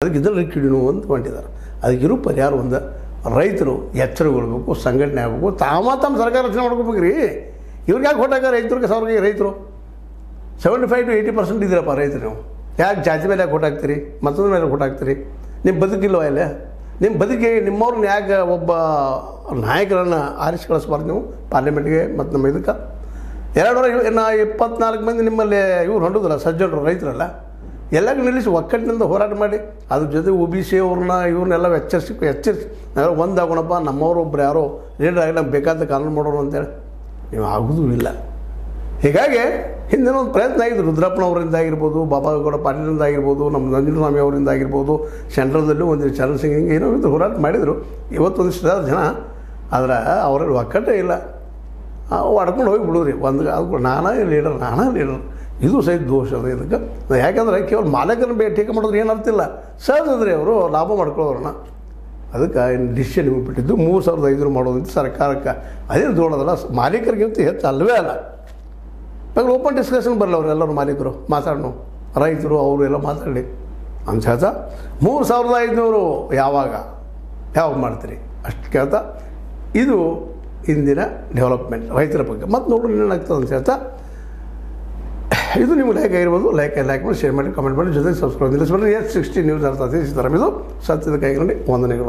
ಅದಕ್ಕೆ ಇದರಲ್ಲಿ ಕಿಡಿನು ಅಂತ ಹೊಂಟಿದ್ದಾರೆ. ಅದಕ್ಕಿರೋ ಪರಿಹಾರ ಒಂದು ರೈತರು ಎಚ್ಚರಗೊಳ್ಬೇಕು, ಸಂಘಟನೆ ಆಗಬೇಕು, ತಮ್ಮ ಸರ್ಕಾರ ರಚನೆ ಮಾಡ್ಕೋಬೇಕು ರೀ. ಇವ್ರಿಗೆ ಯಾಕೆ ಹೊಟ್ಟಾಗ ರೈತರಿಗೆ ಸಾವಿರ ರೈತರು 75 to 80% ಇದ್ದೀರಪ್ಪ ರೈತರು. ನೀವು ಯಾಕೆ ಜಾತಿ ಮೇಲೆ ಯಾಕೆ ಹೊಟ್ಟಾಗ್ತೀರಿ, ಮತ್ತೊಂದು ಮೇಲೆ ಹೊಟ್ಟಾಗ್ತೀರಿ? ನಿಮ್ಮ ಬದುಕಿಲ್ವ ಇಲ್ಲ? ನಿಮ್ಮ ಬದುಕಿಗೆ ನಿಮ್ಮವ್ರನ್ನ ಯಾಕೆ ಒಬ್ಬ ನಾಯಕರನ್ನು ಆರಿಸಿ ಕಳಿಸ್ಬಾರ್ದು ನೀವು ಪಾರ್ಲಿಮೆಂಟ್ಗೆ ಮತ್ತು ನಮ್ಮ ಇದಕ್ಕೆ? 224 ಮಂದಿ ನಿಮ್ಮಲ್ಲಿ ಇವ್ರು ಹೊಂಡೋದಿಲ್ಲ, ಸಜ್ಜನರು ರೈತರಲ್ಲ, ಎಲ್ಲರಿಗೂ ನಿಲ್ಲಿಸಿ ಒಕ್ಕಟ್ಟಿನಿಂದ ಹೋರಾಟ ಮಾಡಿ ಅದ್ರ ಜೊತೆ OBC ಅವ್ರನ್ನ ಇವ್ರನ್ನೆಲ್ಲ ಎಚ್ಚರಿಸಿ ನಾವೆಲ್ಲ ಒಂದಾಗೋಣಪ್ಪ, ನಮ್ಮವರು ಒಬ್ರು ಯಾರೋ ಲೀಡರ್ ಆಗಿ ನಮ್ಗೆ ಬೇಕಾದ ಕಾನೂನು ಮಾಡೋರು ಅಂತೇಳಿ ನೀವು ಆಗೋದೂ ಇಲ್ಲ. ಹೀಗಾಗಿ ಹಿಂದಿನ ಒಂದು ಪ್ರಯತ್ನ ಆಗಿದ್ದು ರುದ್ರಪ್ಪನವರಿಂದ ಆಗಿರ್ಬೋದು, ಬಾಬಾಗೌಡ ಪಾಟೀಲಿಂದ ಆಗಿರ್ಬೋದು, ನಮ್ಮ ನಂಜುಸ್ವಾಮಿ ಅವರಿಂದ ಆಗಿರ್ಬೋದು, ಸೆಂಟ್ರಲ್ದಲ್ಲೂ ಒಂದು ಚರಣ್ ಸಿಂಗ್ ಹಿಂಗೆ ಏನೋ ಇದು ಹೋರಾಟ ಮಾಡಿದರು. ಇವತ್ತೊಂದಿಷ್ಟು ಜನ ಆದರೆ ಅವರಲ್ಲಿ ಒಕ್ಕಟ್ಟೇ ಇಲ್ಲ, ಹೊಡ್ಕೊಂಡು ಹೋಗಿ ಬಿಡೋರಿ ಒಂದು ಅದು ನಾನೇ ಲೀಡರ್ ಇದು ಸಹಿತ ದೋಷ ಅದ ಇದಕ್ಕೆ. ಯಾಕಂದ್ರೆ ಕೇವಲ ಮಾಲಕರನ್ನ ಟೀಕೆ ಮಾಡೋದ್ರೆ ಏನು ಅರ್ಥ ಇಲ್ಲ, ಸಹಜ ಅದ್ರಿ ಅವರು ಲಾಭ ಮಾಡ್ಕೊಳ್ಳೋರನ್ನ. ಅದಕ್ಕೆ ಡಿಸಿಷನ್ ನಿಮಗೆ ಬಿಟ್ಟಿದ್ದು 3500 ಮಾಡೋದಂತ ಸರ್ಕಾರಕ್ಕೆ ಅದೇನು ದೊಡ್ಡದಲ್ಲ, ಮಾಲೀಕರಿಗಿಂತ ಹೆಚ್ಚು ಅಲ್ಲವೇ ಅಲ್ಲ. ಇವಾಗ ಓಪನ್ ಡಿಸ್ಕಷನ್ ಬರಲ್ಲ ಅವರೆಲ್ಲರೂ ಮಾಲೀಕರು ಮಾತಾಡೋಣ, ರೈತರು ಅವರು ಎಲ್ಲ ಮಾತಾಡಿ ಅಂತ ಹೇಳ್ತಾ 3500 ಯಾವಾಗ ಮಾಡ್ತೀರಿ ಅಷ್ಟು ಕೇಳ್ತಾ ಇದು ಇಂದಿನ ಡೆವಲಪ್ಮೆಂಟ್ ರೈತರ ಬಗ್ಗೆ. ಮತ್ತು ನೋಡ್ರಿ ಏನಾಗ್ತದೆ ಅಂತ ಹೇಳ್ತಾ ಇದು ನಿಮ್ಗೆ ಲೈಕ್ ಆಗಿರ್ಬೋದು, ಲೈಕ್ ಮಾಡಿ, ಶೇರ್ ಮಾಡಿ, ಕಮೆಂಟ್ ಮಾಡಿ, ಜೊತೆಗೆ ಸಬ್ಸ್ಕ್ರೈಬ್ ನಿಲ್ಲಿಸ್ಬಿಡ್ರಿ. S60 ನ್ಯೂಸ್ ಅರ್ಥ ಇದು ಸತ್ಯದ ಕೈಗೊಂಡು ವಂದನೆಗಳು.